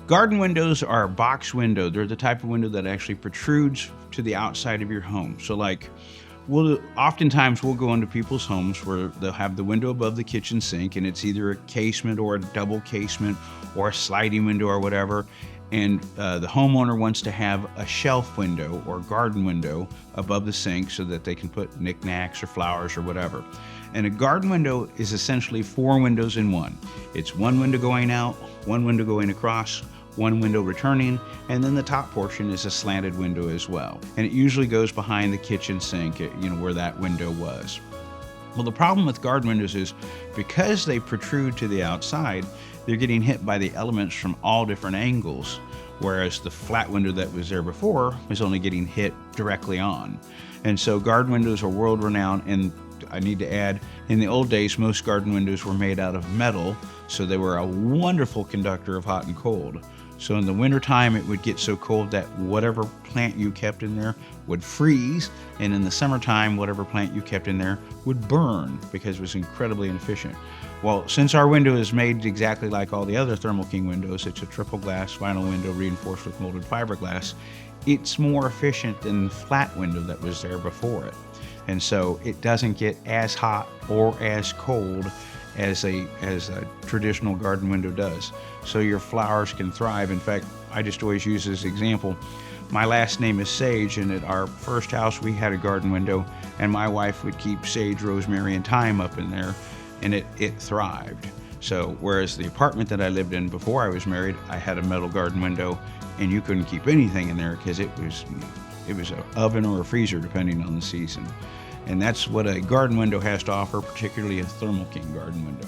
Garden windows are a box window. They're the type of window that actually protrudes to the outside of your home. So like we'll go into people's homes where they'll have the window above the kitchen sink, and it's either a casement or a double casement or a sliding window or whatever. And the homeowner wants to have a shelf window or garden window above the sink so that they can put knickknacks or flowers or whatever. And a garden window is essentially four windows in one. It's one window going out, one window going across, one window returning, and then the top portion is a slanted window as well. And it usually goes behind the kitchen sink, where that window was. Well, the problem with garden windows is because they protrude to the outside, they're getting hit by the elements from all different angles, whereas the flat window that was there before was only getting hit directly on. And so garden windows are world renowned, and I need to add, in the old days, most garden windows were made out of metal, so they were a wonderful conductor of hot and cold. So in the wintertime, it would get so cold that whatever plant you kept in there would freeze, and in the summertime, whatever plant you kept in there would burn because it was incredibly inefficient. Well, since our window is made exactly like all the other Thermo King windows, it's a triple glass vinyl window reinforced with molded fiberglass, it's more efficient than the flat window that was there before it. And so it doesn't get as hot or as cold as a traditional garden window does. So your flowers can thrive. In fact, I just always use this example. My last name is Sage, and at our first house we had a garden window, and my wife would keep sage, rosemary, and thyme up in there, and it thrived. So whereas the apartment that I lived in before I was married, I had a metal garden window, and you couldn't keep anything in there because it was an oven or a freezer depending on the season. And that's what a garden window has to offer, particularly a Thermo King garden window.